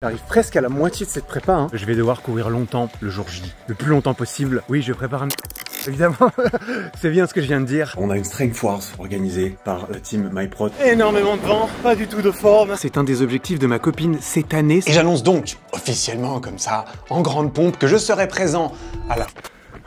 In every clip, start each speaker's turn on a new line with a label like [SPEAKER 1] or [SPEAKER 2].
[SPEAKER 1] J'arrive presque à la moitié de cette prépa, hein. Je vais devoir courir longtemps le jour J, le plus longtemps possible. Oui, je prépare un... Évidemment, c'est bien ce que je viens de dire. On a une Strength Force organisée par la team MyPro. Énormément de vent, pas du tout de forme. C'est un des objectifs de ma copine cette année.
[SPEAKER 2] Et j'annonce donc, officiellement comme ça, en grande pompe, que je serai présent à la...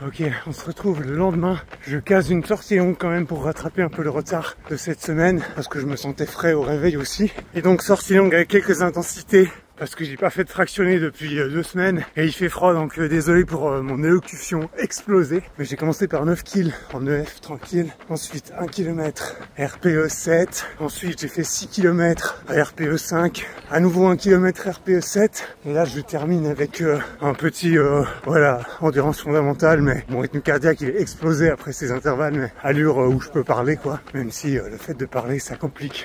[SPEAKER 1] Ok, on se retrouve le lendemain. Je case une sortie longue quand même pour rattraper un peu le retard de cette semaine, parce que je me sentais frais au réveil aussi. Et donc sortie longue avec quelques intensités, parce que j'ai pas fait de fractionner depuis 2 semaines et il fait froid, donc désolé pour mon élocution explosée. Mais j'ai commencé par 9 kills en EF tranquille, ensuite 1 km RPE 7, ensuite j'ai fait 6 km à RPE 5, à nouveau 1 km RPE 7, et là je termine avec un petit voilà, endurance fondamentale, mais mon rythme cardiaque il est explosé après ces intervalles, mais allure où je peux parler quoi, même si le fait de parler ça complique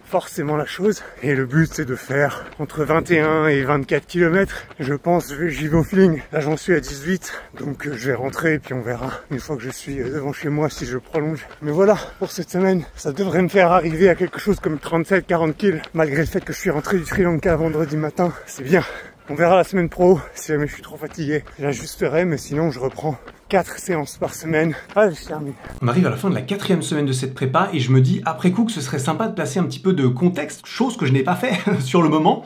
[SPEAKER 1] forcément la chose. Et le but c'est de faire entre 21 et 24 km. Je pense, j'y vais au feeling. Là j'en suis à 18, donc je vais rentrer et puis on verra une fois que je suis devant chez moi si je prolonge. Mais voilà, pour cette semaine, ça devrait me faire arriver à quelque chose comme 37-40 kg, malgré le fait que je suis rentré du Sri Lanka vendredi matin. C'est bien. On verra la semaine pro, si jamais je suis trop fatigué, j'ajusterai, mais sinon je reprends 4 séances par semaine. Allez, je termine.
[SPEAKER 3] On arrive à la fin de la 4e semaine de cette prépa et je me dis après coup que ce serait sympa de placer un petit peu de contexte, chose que je n'ai pas fait sur le moment.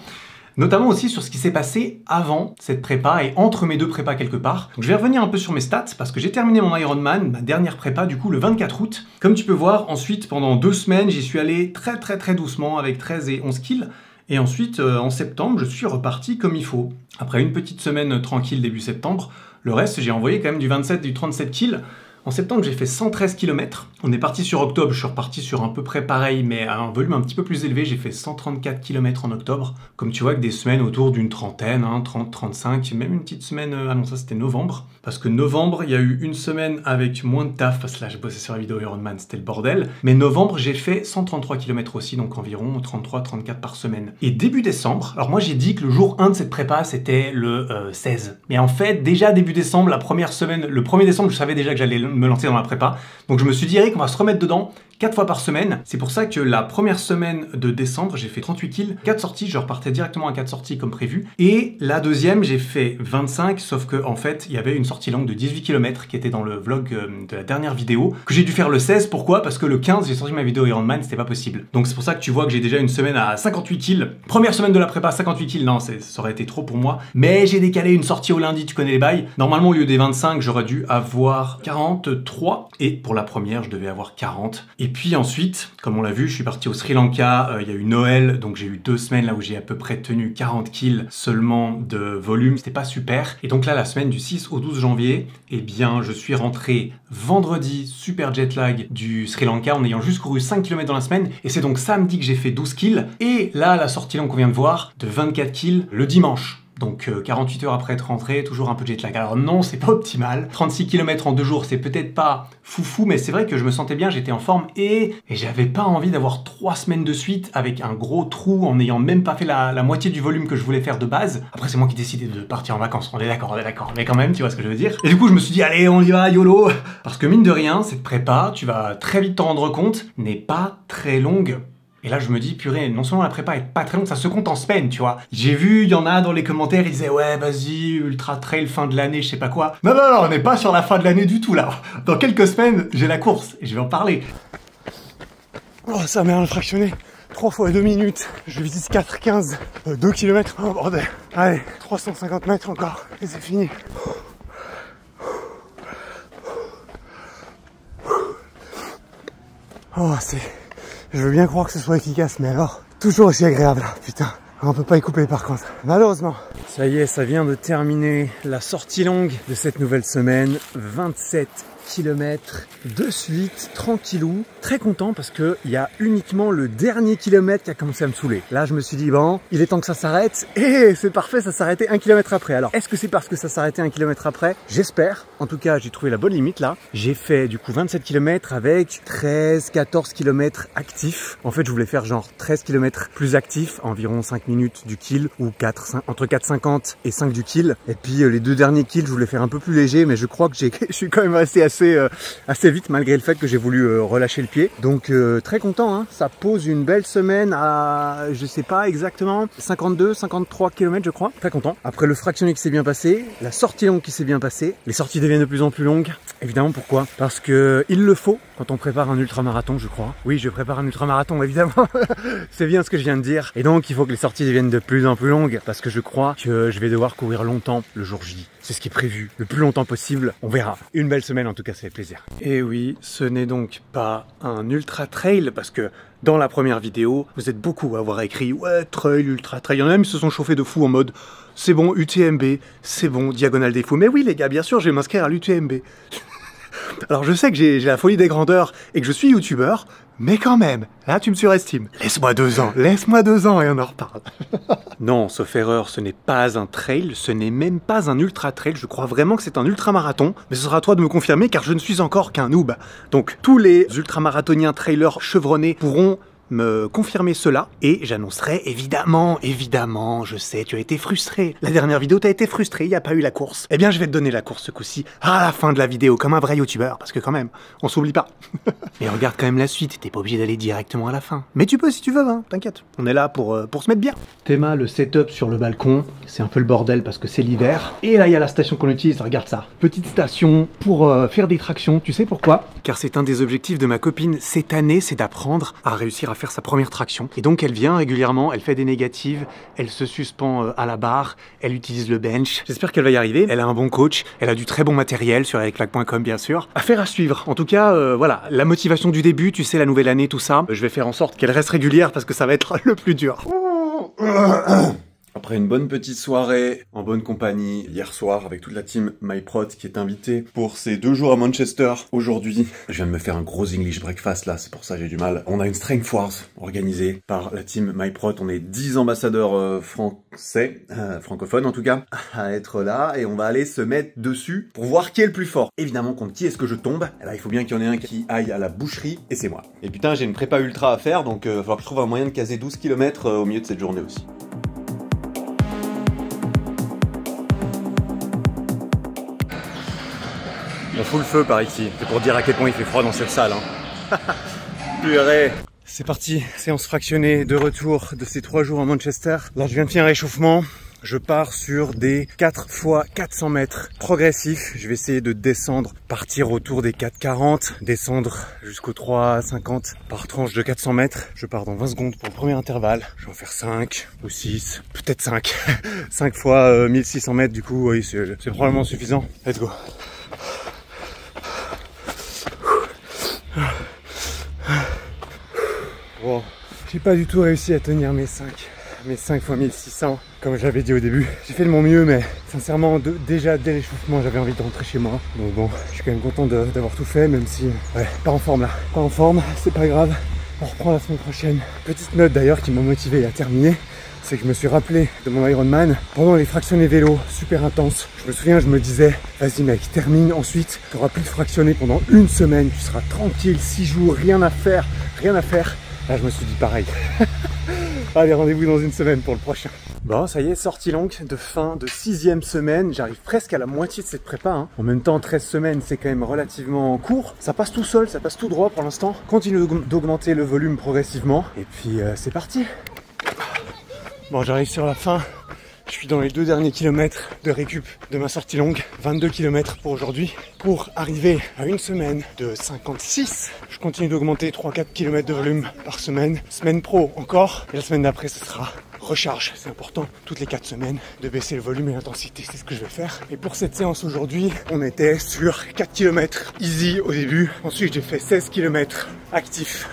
[SPEAKER 3] Notamment aussi sur ce qui s'est passé avant cette prépa et entre mes deux prépas quelque part. Donc je vais revenir un peu sur mes stats parce que j'ai terminé mon Ironman, ma dernière prépa du coup le 24 août. Comme tu peux voir, ensuite pendant 2 semaines, j'y suis allé très doucement avec 13 et 11 kills. Et ensuite, en septembre, je suis reparti comme il faut. Après une petite semaine tranquille début septembre, le reste, j'ai envoyé quand même du 27, du 37 kills. En septembre, j'ai fait 113 km. On est parti sur octobre, je suis reparti sur à peu près pareil, mais à un volume un petit peu plus élevé. J'ai fait 134 km en octobre. Comme tu vois, avec des semaines autour d'une trentaine, 30, 35, même une petite semaine... Ah non, ça c'était novembre. Parce que novembre, il y a eu une semaine avec moins de taf, parce que là, j'ai bossé sur la vidéo Ironman, c'était le bordel. Mais novembre, j'ai fait 133 km aussi, donc environ 33-34 par semaine. Et début décembre, alors moi j'ai dit que le jour 1 de cette prépa, c'était le 16. Mais en fait, déjà début décembre, la première semaine, le 1er décembre, je savais déjà que j'allais me lancer dans la prépa. Donc je me suis dit, Eric, on va se remettre dedans 4 fois par semaine. C'est pour ça que la première semaine de décembre, j'ai fait 38 kills, 4 sorties, je repartais directement à 4 sorties comme prévu. Et la deuxième, j'ai fait 25, sauf que en fait, il y avait une sortie longue de 18 km qui était dans le vlog de la dernière vidéo, que j'ai dû faire le 16. Pourquoi? Parce que le 15, j'ai sorti ma vidéo Ironman, c'était pas possible. Donc c'est pour ça que tu vois que j'ai déjà une semaine à 58 kills. Première semaine de la prépa, 58 kills, non, ça aurait été trop pour moi. Mais j'ai décalé une sortie au lundi, tu connais les bails. Normalement, au lieu des 25, j'aurais dû avoir 43. Et pour la première, je devais avoir 40. Et puis ensuite, comme on l'a vu, je suis parti au Sri Lanka, il y a eu Noël, donc j'ai eu 2 semaines là où j'ai à peu près tenu 40 kills seulement de volume, c'était pas super. Et donc là, la semaine du 6 au 12 janvier, eh bien, je suis rentré vendredi, super jet lag du Sri Lanka, en ayant juste couru 5 km dans la semaine. Et c'est donc samedi que j'ai fait 12 kills. Et là, la sortie longue qu'on vient de voir, de 24 kills le dimanche. Donc 48 heures après être rentré, toujours un peu de jet lag. Alors non, c'est pas optimal. 36 km en 2 jours, c'est peut-être pas foufou, mais c'est vrai que je me sentais bien, j'étais en forme et j'avais pas envie d'avoir 3 semaines de suite avec un gros trou en n'ayant même pas fait la moitié du volume que je voulais faire de base. Après, c'est moi qui décidais de partir en vacances, on est d'accord, mais quand même, tu vois ce que je veux dire. Et du coup, je me suis dit, allez, on y va, YOLO. Parce que mine de rien, cette prépa, tu vas très vite t'en rendre compte, n'est pas très longue. Et là, je me dis, purée, non seulement la prépa est pas très longue, ça se compte en semaines, tu vois. J'ai vu, il y en a dans les commentaires, ils disaient, ouais, vas-y, ultra trail, fin de l'année, je sais pas quoi. Non, on n'est pas sur la fin de l'année du tout, là. Dans quelques semaines, j'ai la course, et je vais en parler.
[SPEAKER 1] Oh, ça m'a fractionné. 3 fois 2 minutes. Je visite 4,15. 2 km. Oh, bordel. Allez, 350 mètres encore. Et c'est fini. Oh, je veux bien croire que ce soit efficace, mais alors, toujours aussi agréable, putain. On peut pas y couper par contre, malheureusement. Ça y est, ça vient de terminer la sortie longue de cette nouvelle semaine. 27 km de suite, tranquillou. Très content parce que il y a uniquement le dernier kilomètre qui a commencé à me saouler. Là, je me suis dit, bon, il est temps que ça s'arrête. Et c'est parfait, ça s'arrêtait 1 km après. Alors, est-ce que c'est parce que ça s'arrêtait 1 km après? J'espère. En tout cas, j'ai trouvé la bonne limite là. J'ai fait du coup 27 km avec 13-14 km actifs. En fait, je voulais faire genre 13 km plus actifs, environ 5 minutes du kill ou entre 4,50 et 5 du kill. Et puis les 2 derniers kills, je voulais faire un peu plus léger, mais je crois que je suis quand même resté à assez vite malgré le fait que j'ai voulu relâcher le pied. Donc très content, hein. Ça pose une belle semaine à, je sais pas exactement, 52, 53 km je crois. Très content. Après le fractionné qui s'est bien passé, la sortie longue qui s'est bien passée, les sorties deviennent de plus en plus longues. Évidemment, pourquoi? Parce que il le faut quand on prépare un ultramarathon, je crois. Oui, je prépare un ultramarathon, évidemment. C'est bien ce que je viens de dire. Et donc, il faut que les sorties deviennent de plus en plus longues parce que je crois que je vais devoir courir longtemps le jour J. C'est ce qui est prévu, le plus longtemps possible. On verra. Une belle semaine, en tout cas, ça fait plaisir. Et oui, ce n'est donc pas un ultra trail parce que dans la première vidéo, vous êtes beaucoup à avoir écrit « Ouais, trail, ultra trail ». Il y en a même qui se sont chauffés de fou en mode « C'est bon, UTMB, c'est bon, Diagonale des Fous ». Mais oui, les gars, bien sûr, je vais m'inscrire à l'UTMB. Alors je sais que j'ai la folie des grandeurs et que je suis youtubeur, mais quand même, là tu me surestimes. Laisse-moi 2 ans et on en reparle. Non, sauf erreur, ce n'est pas un trail, ce n'est même pas un ultra trail, je crois vraiment que c'est un ultramarathon, mais ce sera à toi de me confirmer car je ne suis encore qu'un noob. Donc tous les ultramarathoniens trailers chevronnés pourront me confirmer cela et j'annoncerai évidemment, je sais, tu as été frustré. La dernière vidéo, tu as été frustré, il n'y a pas eu la course. Eh bien, je vais te donner la course ce coup-ci à la fin de la vidéo, comme un vrai youtubeur, parce que quand même, on s'oublie pas. Et regarde quand même la suite, t'es pas obligé d'aller directement à la fin. Mais tu peux si tu veux, hein, t'inquiète. On est là pour se mettre bien. Théma, le setup sur le balcon, c'est un peu le bordel parce que c'est l'hiver. Et là, il y a la station qu'on utilise, regarde ça. Petite station pour faire des tractions, tu sais pourquoi? Car c'est un des objectifs de ma copine cette année, c'est d'apprendre à réussir à faire sa première traction. Et donc elle vient régulièrement, elle fait des négatives, elle se suspend à la barre, elle utilise le bench. J'espère qu'elle va y arriver. Elle a un bon coach, elle a du très bon matériel sur ericflac.com bien sûr. Affaire à suivre. En tout cas, voilà, la motivation du début, tu sais, la nouvelle année, tout ça. Je vais faire en sorte qu'elle reste régulière parce que ça va être le plus dur.
[SPEAKER 4] Après une bonne petite soirée, en bonne compagnie, hier soir avec toute la team MyProt qui est invitée pour ces 2 jours à Manchester. Aujourd'hui, je viens de me faire un gros English breakfast là, c'est pour ça que j'ai du mal. On a une Strength Wars organisée par la team MyProt. On est 10 ambassadeurs français, francophones en tout cas, à être là et on va aller se mettre dessus pour voir qui est le plus fort. Évidemment, contre qui est-ce que je tombe? Et là, il faut bien qu'il y en ait un qui aille à la boucherie et c'est moi. Et putain, j'ai une prépa ultra à faire donc il va falloir que je trouve un moyen de caser 12 km au milieu de cette journée aussi.
[SPEAKER 1] On fout le feu par ici, c'est pour dire à quel point il fait froid dans cette salle. Hein. Purée. C'est parti, séance fractionnée de retour de ces 3 jours à Manchester. Là je viens de finir un réchauffement, je pars sur des 4 x 400 mètres progressifs. Je vais essayer de descendre, partir autour des 4,40, descendre jusqu'aux 3,50 par tranche de 400 mètres. Je pars dans 20 secondes pour le premier intervalle. Je vais en faire 5 ou 6, peut-être 5. 5 fois 1600 mètres du coup, oui c'est probablement suffisant. Let's go. Bon, j'ai pas du tout réussi à tenir mes 5 fois 1600 comme j'avais dit au début. J'ai fait de mon mieux mais sincèrement déjà dès l'échauffement j'avais envie de rentrer chez moi. Donc bon, je suis quand même content d'avoir tout fait même si ouais, pas en forme là. Pas en forme, c'est pas grave. On reprend la semaine prochaine. Petite note d'ailleurs qui m'a motivé à terminer, c'est que je me suis rappelé de mon Ironman pendant les fractionnés vélo super intenses. Je me souviens, je me disais, vas-y mec, termine ensuite, tu n'auras plus de fractionnés pendant 1 semaine, tu seras tranquille, 6 jours, rien à faire. Là, je me suis dit pareil. Allez, rendez-vous dans 1 semaine pour le prochain. Bon, ça y est, sortie longue de fin de 6e semaine. J'arrive presque à la moitié de cette prépa. Hein. En même temps, 13 semaines, c'est quand même relativement court. Ça passe tout seul, ça passe tout droit pour l'instant. Continue d'augmenter le volume progressivement. Et puis, c'est parti. Bon, j'arrive sur la fin. Je suis dans les 2 derniers kilomètres de récup de ma sortie longue. 22 km pour aujourd'hui. Pour arriver à 1 semaine de 56, je continue d'augmenter 3-4 km de volume par semaine. Semaine pro encore. Et la semaine d'après, ce sera recharge. C'est important, toutes les 4 semaines, de baisser le volume et l'intensité. C'est ce que je vais faire. Et pour cette séance aujourd'hui, on était sur 4 km easy au début. Ensuite, j'ai fait 16 km actifs.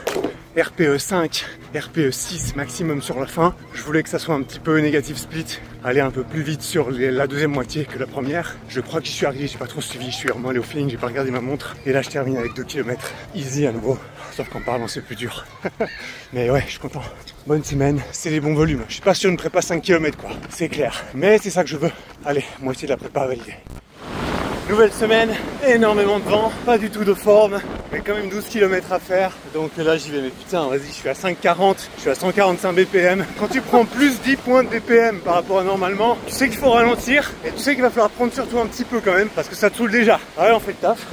[SPEAKER 1] RPE 5, RPE 6 maximum sur la fin. Je voulais que ça soit un petit peu négatif split, aller un peu plus vite sur la deuxième moitié que la première. Je crois que j'y suis arrivé, j'ai pas trop suivi, je suis vraiment allé au feeling, j'ai pas regardé ma montre. Et là je termine avec 2 km easy à nouveau, sauf qu'en parlant c'est plus dur. Mais ouais, je suis content. Bonne semaine, c'est les bons volumes. Je suis pas sur une prépa 5 km quoi, c'est clair. Mais c'est ça que je veux. Allez, moitié de la prépa validée. Nouvelle semaine, énormément de vent, pas du tout de forme, mais quand même 12 km à faire. Donc là j'y vais, mais putain, vas-y, je suis à 5,40, je suis à 145 BPM. Quand tu prends plus 10 points de BPM par rapport à normalement, tu sais qu'il faut ralentir et tu sais qu'il va falloir prendre surtout un petit peu quand même parce que ça te saoule déjà. Allez, on fait le taf.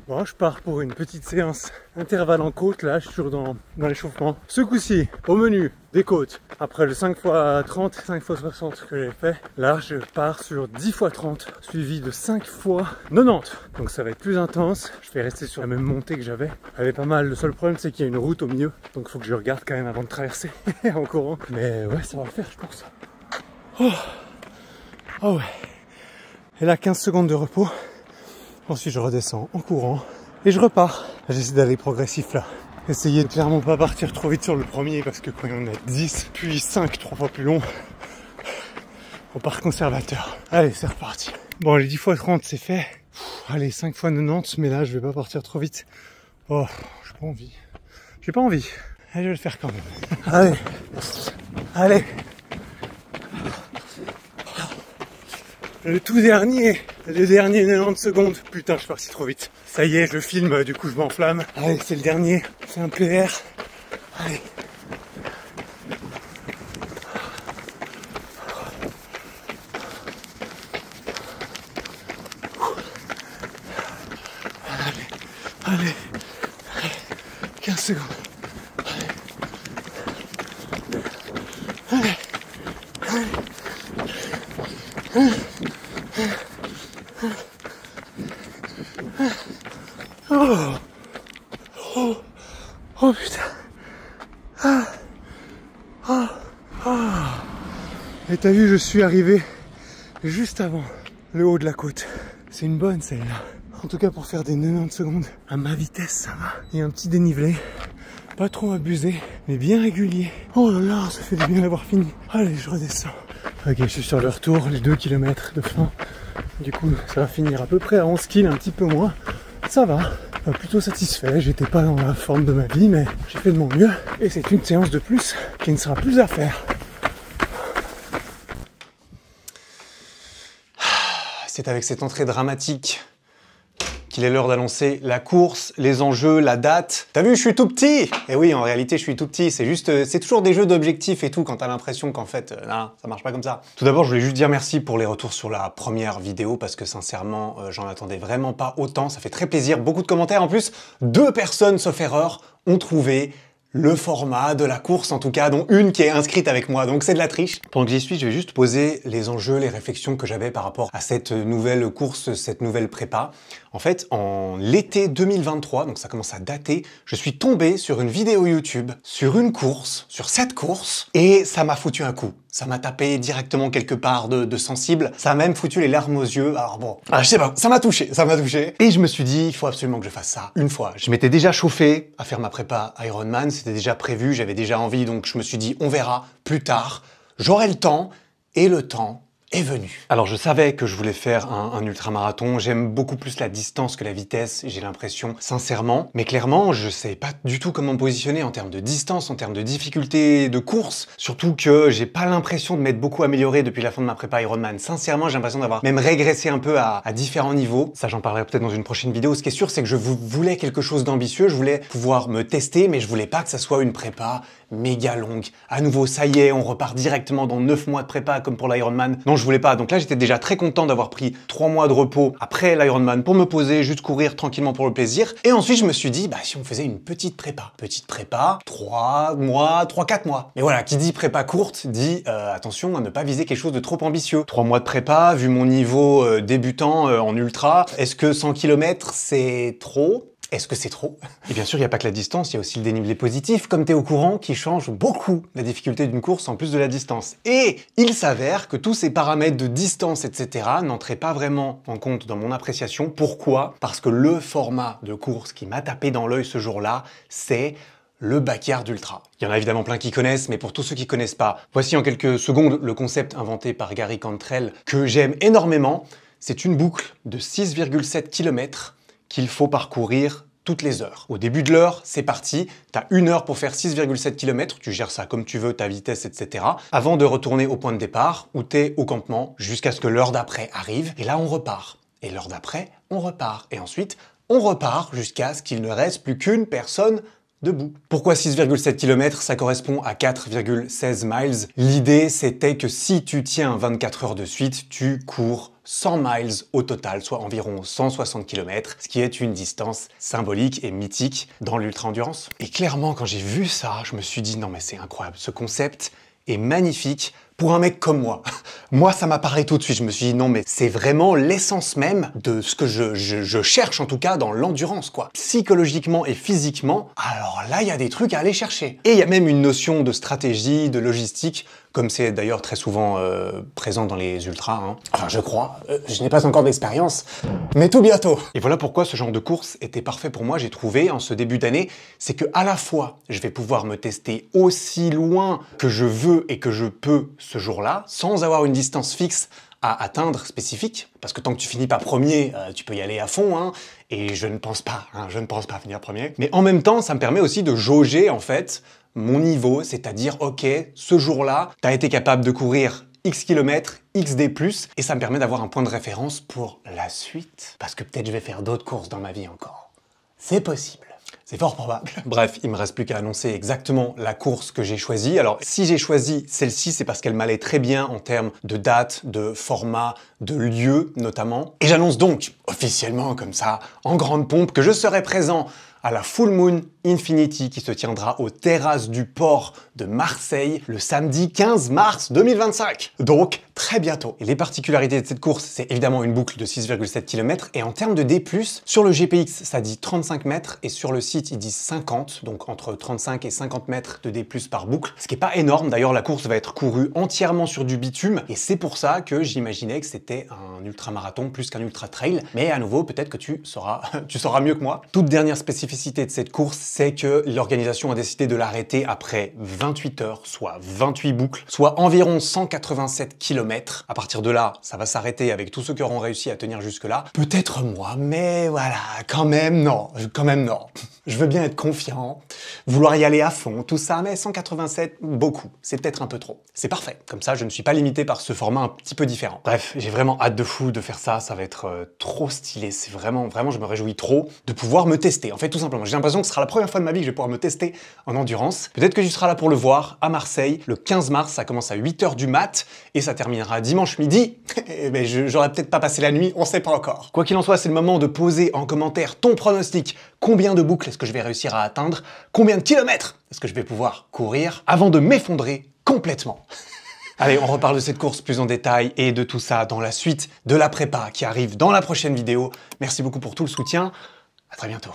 [SPEAKER 1] Bon, je pars pour une petite séance intervalle en côte, là, je suis toujours dans l'échauffement. Ce coup-ci, au menu, des côtes. Après le 5x30, 5x60 que j'ai fait, là, je pars sur 10x30, suivi de 5x90. Donc ça va être plus intense. Je vais rester sur la même montée que j'avais. Elle est pas mal. Le seul problème, c'est qu'il y a une route au milieu. Donc il faut que je regarde quand même avant de traverser en courant. Mais ouais, ça va le faire, je pense. Oh ouais. Et là, 15 secondes de repos. Ensuite, je redescends en courant et je repars. J'essaie d'aller progressif là. Essayez de clairement pas partir trop vite sur le premier parce que quand on est 10, puis 5, 3 fois plus long, on part conservateur. Allez, c'est reparti. Bon, les 10x30, c'est fait. Allez, 5x90, mais là, je vais pas partir trop vite. Oh, j'ai pas envie. J'ai pas envie. Allez, je vais le faire quand même. Allez. Allez. Le tout dernier, le dernier 90 secondes. Putain, je suis parti trop vite. Ça y est, je filme, du coup je m'enflamme. Allez, c'est le dernier, c'est un PR. Allez. Allez, 15 secondes. Allez. Oh putain. Et t'as vu, je suis arrivé juste avant le haut de la côte. C'est une bonne celle-là. En tout cas pour faire des 90 secondes à ma vitesse, ça va. Il y a un petit dénivelé, pas trop abusé, mais bien régulier. Oh là là, ça fait du bien d'avoir fini. Allez, je redescends. Ok, je suis sur le retour, les 2 km de fin. Du coup, ça va finir à peu près à 11 kg, un petit peu moins. Ça va, plutôt satisfait. J'étais pas dans la forme de ma vie, mais j'ai fait de mon mieux. Et c'est une séance de plus qui ne sera plus à faire.
[SPEAKER 2] C'est avec cette entrée dramatique qu'il est l'heure d'annoncer la course, les enjeux, la date. T'as vu, je suis tout petit! Et oui, en réalité, je suis tout petit. C'est juste, c'est toujours des jeux d'objectifs et tout quand t'as l'impression qu'en fait, non, ça marche pas comme ça. Tout d'abord, je voulais juste dire merci pour les retours sur la première vidéo parce que sincèrement, j'en attendais vraiment pas autant. Ça fait très plaisir, beaucoup de commentaires. En plus, 2 personnes, sauf erreur, ont trouvé le format de la course, en tout cas, dont une qui est inscrite avec moi, donc c'est de la triche. Pendant que j'y suis, je vais juste poser les enjeux, les réflexions que j'avais par rapport à cette nouvelle course, cette nouvelle prépa. En fait, en l'été 2023, donc ça commence à dater, je suis tombé sur une vidéo YouTube, sur une course, sur cette course, et ça m'a foutu un coup. Ça m'a tapé directement quelque part de sensible. Ça a même foutu les larmes aux yeux. Alors bon, je sais pas, ça m'a touché, ça m'a touché. Et je me suis dit, il faut absolument que je fasse ça une fois. Je m'étais déjà chauffé à faire ma prépa Ironman, c'était déjà prévu, j'avais déjà envie, donc je me suis dit, on verra plus tard. J'aurai le temps, et le temps est venu. Alors je savais que je voulais faire un ultramarathon, j'aime beaucoup plus la distance que la vitesse, j'ai l'impression, sincèrement, mais clairement je sais pas du tout comment me positionner en termes de distance, en termes de difficulté de course, surtout que j'ai pas l'impression de m'être beaucoup amélioré depuis la fin de ma prépa Ironman. Sincèrement, j'ai l'impression d'avoir même régressé un peu à différents niveaux. Ça, j'en parlerai peut-être dans une prochaine vidéo. Ce qui est sûr, c'est que je voulais quelque chose d'ambitieux, je voulais pouvoir me tester, mais je voulais pas que ça soit une prépa méga longue. À nouveau, ça y est, on repart directement dans 9 mois de prépa comme pour l'Ironman. Non, je voulais pas. Donc là, j'étais déjà très content d'avoir pris 3 mois de repos après l'Ironman pour me poser, juste courir tranquillement pour le plaisir. Et ensuite, je me suis dit, bah, si on faisait une petite prépa. Petite prépa, 3 mois, 3-4 mois. Mais voilà, qui dit prépa courte, dit attention à ne pas viser quelque chose de trop ambitieux. 3 mois de prépa, vu mon niveau débutant en ultra, est-ce que 100 km, c'est trop ? Est-ce que c'est trop? Et bien sûr, il n'y a pas que la distance, il y a aussi le dénivelé positif, comme tu es au courant, qui change beaucoup la difficulté d'une course en plus de la distance. Et il s'avère que tous ces paramètres de distance, etc. n'entraient pas vraiment en compte dans mon appréciation. Pourquoi? Parce que le format de course qui m'a tapé dans l'œil ce jour-là, c'est le backyard ultra. Il y en a évidemment plein qui connaissent, mais pour tous ceux qui connaissent pas, voici en quelques secondes le concept inventé par Gary Cantrell que j'aime énormément. C'est une boucle de 6,7 km qu'il faut parcourir toutes les heures. Au début de l'heure, c'est parti, tu as 1 heure pour faire 6,7 km, tu gères ça comme tu veux, ta vitesse, etc. Avant de retourner au point de départ, où tu es au campement, jusqu'à ce que l'heure d'après arrive, et là on repart. Et l'heure d'après, on repart. Et ensuite, on repart jusqu'à ce qu'il ne reste plus qu'une personne debout. Pourquoi 6,7 km? Ça correspond à 4,16 miles. L'idée, c'était que si tu tiens 24 heures de suite, tu cours 100 miles au total, soit environ 160 km, ce qui est une distance symbolique et mythique dans l'ultra-endurance. Et clairement, quand j'ai vu ça, je me suis dit, non mais c'est incroyable, ce concept est magnifique pour un mec comme moi. Moi, ça m'a parlé tout de suite. Je me suis dit, non, mais c'est vraiment l'essence même de ce que je cherche, en tout cas, dans l'endurance, quoi. Psychologiquement et physiquement, alors là, il y a des trucs à aller chercher. Et il y a même une notion de stratégie, de logistique, comme c'est d'ailleurs très souvent présent dans les ultras. Hein. Enfin, je crois. Je n'ai pas encore d'expérience, mais tout bientôt. Et voilà pourquoi ce genre de course était parfait pour moi, j'ai trouvé, en ce début d'année. C'est que à la fois, je vais pouvoir me tester aussi loin que je veux et que je peux ce jour-là, sans avoir une distance fixe à atteindre spécifique, parce que tant que tu finis pas premier, tu peux y aller à fond, hein, et je ne pense pas finir premier. Mais en même temps, ça me permet aussi de jauger, en fait, mon niveau, c'est-à-dire, ok, ce jour-là, tu as été capable de courir X kilomètres, XD+, et ça me permet d'avoir un point de référence pour la suite, parce que peut-être je vais faire d'autres courses dans ma vie encore. C'est possible. C'est fort probable. Bref, il me reste plus qu'à annoncer exactement la course que j'ai choisie. Alors, si j'ai choisi celle-ci, c'est parce qu'elle m'allait très bien en termes de date, de format, de lieu notamment. Et j'annonce donc, officiellement comme ça, en grande pompe, que je serai présent à la Full Moon Infinity qui se tiendra aux terrasses du port de Marseille le samedi 15 mars 2025. Donc, très bientôt. Et les particularités de cette course, c'est évidemment une boucle de 6,7 km. Et en termes de D+, sur le GPX, ça dit 35 mètres et sur le site, ils disent 50. Donc, entre 35 et 50 mètres de D+, par boucle. Ce qui n'est pas énorme. D'ailleurs, la course va être courue entièrement sur du bitume. Et c'est pour ça que j'imaginais que c'était un ultramarathon plus qu'un ultra-trail. Mais à nouveau, peut-être que tu sauras mieux que moi. Toute dernière spécificité de cette course, c'est que l'organisation a décidé de l'arrêter après 28 heures, soit 28 boucles, soit environ 187 km. À partir de là, ça va s'arrêter avec tous ceux qui auront réussi à tenir jusque-là. Peut-être moi, mais voilà, quand même non. Je veux bien être confiant, vouloir y aller à fond, tout ça, mais 187, beaucoup. C'est peut-être un peu trop. C'est parfait. Comme ça, je ne suis pas limité par ce format un petit peu différent. Bref, j'ai vraiment hâte de fou de faire ça. Ça va être trop stylé. C'est vraiment, je me réjouis trop de pouvoir me tester. En fait, tout simplement, j'ai l'impression que ce sera la première fois de ma vie que je vais pouvoir me tester en endurance. Peut-être que tu seras là pour le voir à Marseille. Le 15 mars, ça commence à 8 h du mat et ça terminera dimanche midi. Mais j'aurais peut-être pas passé la nuit, on sait pas encore. Quoi qu'il en soit, c'est le moment de poser en commentaire ton pronostic. Combien de boucles est-ce que je vais réussir à atteindre? Combien de kilomètres est-ce que je vais pouvoir courir avant de m'effondrer complètement? Allez, on reparle de cette course plus en détail et de tout ça dans la suite de la prépa qui arrive dans la prochaine vidéo. Merci beaucoup pour tout le soutien. À très bientôt.